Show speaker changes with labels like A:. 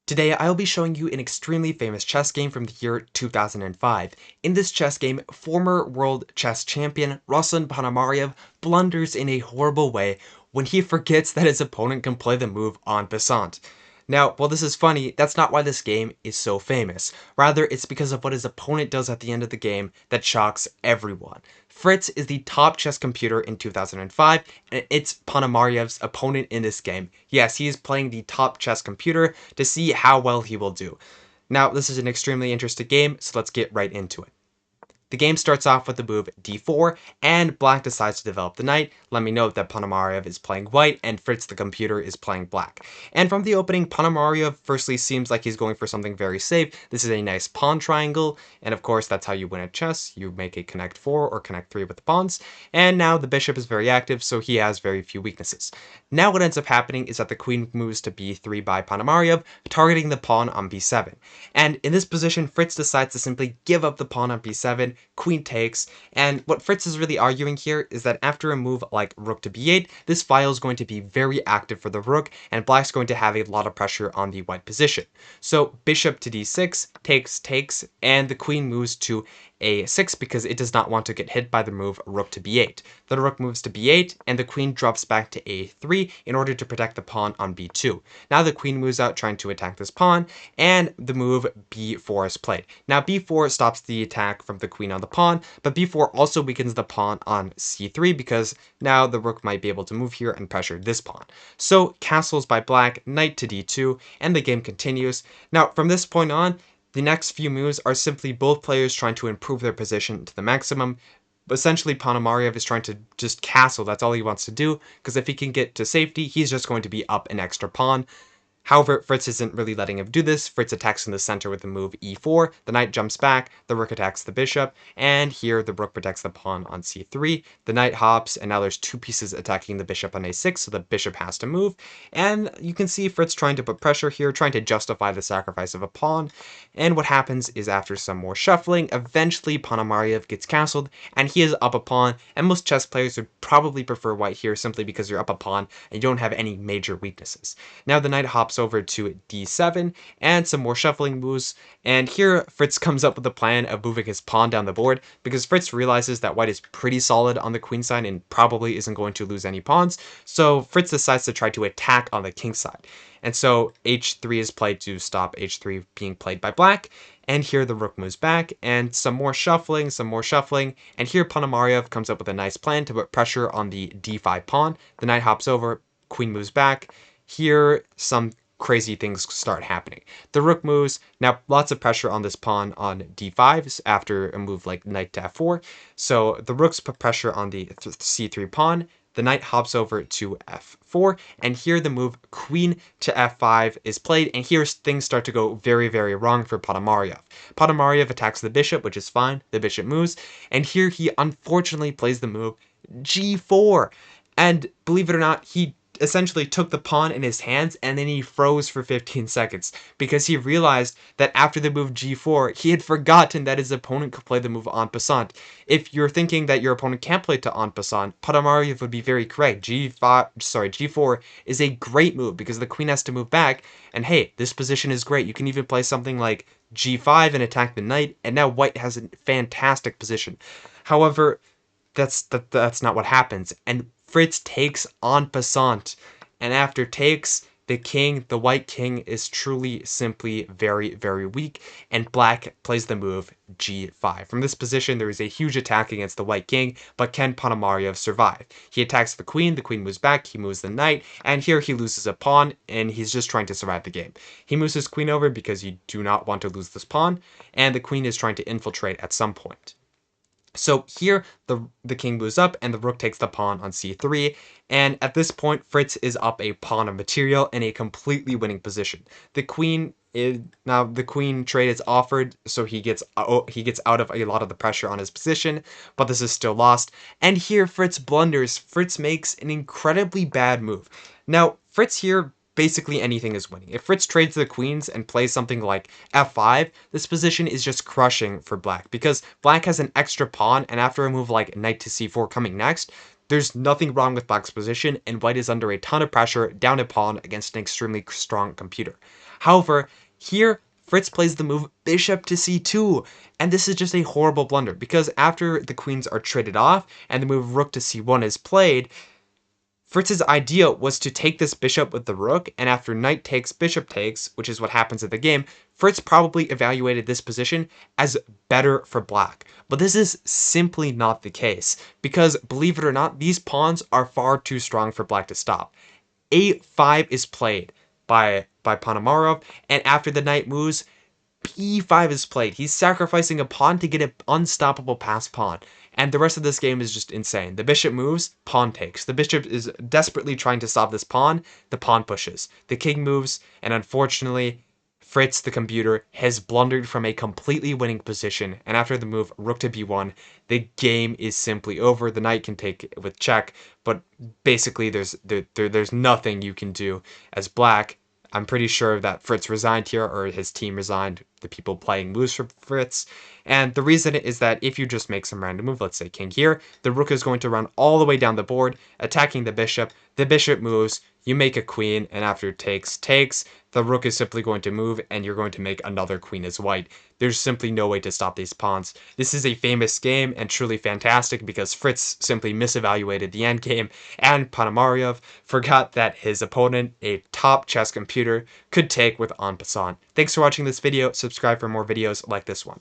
A: Today, I'll be showing you an extremely famous chess game from the year 2005. In this chess game, former world chess champion Ruslan Ponomarev blunders in a horrible way when he forgets that his opponent can play the move en passant. Now, while this is funny, that's not why this game is so famous. Rather, it's because of what his opponent does at the end of the game that shocks everyone. Fritz is the top chess computer in 2005, and it's Ponomarev's opponent in this game. Yes, he is playing the top chess computer to see how well he will do. Now, this is an extremely interesting game, so let's get right into it. The game starts off with the move d4, and black decides to develop the knight. Let me note that Ponomarev is playing white, and Fritz the computer is playing black. And from the opening, Ponomarev firstly seems like he's going for something very safe. This is a nice pawn triangle, and of course that's how you win at chess. You make a connect 4 or connect 3 with the pawns. And now the bishop is very active, so he has very few weaknesses. Now what ends up happening is that the queen moves to b3 by Ponomarev, targeting the pawn on b7. And in this position, Fritz decides to simply give up the pawn on b7, queen takes, and what Fritz is really arguing here is that after a move like rook to b8, this file is going to be very active for the rook, and black's going to have a lot of pressure on the white position. So bishop to d6, takes, and the queen moves to a6 because it does not want to get hit by the move rook to b8. The rook moves to b8, and the queen drops back to a3 in order to protect the pawn on b2. Now the queen moves out trying to attack this pawn, and the move b4 is played. Now b4 stops the attack from the queen on the pawn, but b4 also weakens the pawn on c3 because now the rook might be able to move here and pressure this pawn. So castles by black, knight to d2, and the game continues. Now from this point on, the next few moves are simply both players trying to improve their position to the maximum. Essentially, Ponomarev is trying to just castle. That's all he wants to do, because if he can get to safety, he's just going to be up an extra pawn. However, Fritz isn't really letting him do this. Fritz attacks in the center with the move e4, the knight jumps back, the rook attacks the bishop, and here the rook protects the pawn on c3, the knight hops, and now there's two pieces attacking the bishop on a6, so the bishop has to move, and you can see Fritz trying to put pressure here, trying to justify the sacrifice of a pawn, and what happens is after some more shuffling, eventually Ponomarev gets castled, and he is up a pawn, and most chess players would probably prefer white here simply because you're up a pawn and you don't have any major weaknesses. Now the knight hops over to d7 and some more shuffling moves, and here Fritz comes up with the plan of moving his pawn down the board because Fritz realizes that white is pretty solid on the queen side and probably isn't going to lose any pawns, so Fritz decides to try to attack on the king side. And so h3 is played to stop h3 being played by black, and here the rook moves back, and some more shuffling, and here Ponomarev comes up with a nice plan to put pressure on the d5 pawn. The knight hops over, queen moves back. Here some crazy things start happening. The rook moves, now lots of pressure on this pawn on d5 after a move like knight to f4. So the rooks put pressure on the c3 pawn, the knight hops over to f4, and here the move queen to f5 is played, and here things start to go very, very wrong for Ponomarev. Ponomarev attacks the bishop, which is fine, the bishop moves, and here he unfortunately plays the move g4. And believe it or not, he essentially took the pawn in his hands and then he froze for 15 seconds because he realized that after the move g4 he had forgotten that his opponent could play the move en passant. If you're thinking that your opponent can't play to en passant, Ponomarev would be very correct. G4 is a great move because the queen has to move back, and hey, this position is great. You can even play something like g5 and attack the knight, and now white has a fantastic position. However, that's not what happens, and Fritz takes en passant, and after takes, the white king is truly simply very, very weak, and black plays the move g5. From this position, there is a huge attack against the white king, but can Ponomarev survive? He attacks the queen moves back, he moves the knight, and here he loses a pawn, and he's just trying to survive the game. He moves his queen over because you do not want to lose this pawn, and the queen is trying to infiltrate at some point. So here, the king moves up, and the rook takes the pawn on c3, and at this point, Fritz is up a pawn of material in a completely winning position. The queen trade is offered, so he gets out of a lot of the pressure on his position, but this is still lost. And here, Fritz blunders. Fritz makes an incredibly bad move. Now, Fritz here, basically anything is winning. If Fritz trades the queens and plays something like f5, this position is just crushing for black because black has an extra pawn, and after a move like knight to c4 coming next, there's nothing wrong with black's position, and white is under a ton of pressure down a pawn against an extremely strong computer. However, here Fritz plays the move bishop to c2, and this is just a horrible blunder because after the queens are traded off and the move rook to c1 is played, Fritz's idea was to take this bishop with the rook, and after knight takes, bishop takes, which is what happens in the game, Fritz probably evaluated this position as better for black. But this is simply not the case, because believe it or not, these pawns are far too strong for black to stop. A5 is played by Ponomarev, and after the knight moves, b5 is played. He's sacrificing a pawn to get an unstoppable passed pawn. And the rest of this game is just insane. The bishop moves, pawn takes. The bishop is desperately trying to stop this pawn. The pawn pushes. The king moves, and unfortunately, Fritz, the computer, has blundered from a completely winning position. And after the move rook to b1, the game is simply over. The knight can take it with check, but basically there's nothing you can do as black. I'm pretty sure that Fritz resigned here, or his team resigned, the people playing moves for Fritz. And the reason is that if you just make some random move, let's say king here, the rook is going to run all the way down the board, attacking the bishop moves, you make a queen, and after takes, the rook is simply going to move, and you're going to make another queen as white. There's simply no way to stop these pawns. This is a famous game and truly fantastic because Fritz simply misevaluated the endgame, and Ponomarev forgot that his opponent, a top chess computer, could take with en passant. Thanks for watching this video. Subscribe for more videos like this one.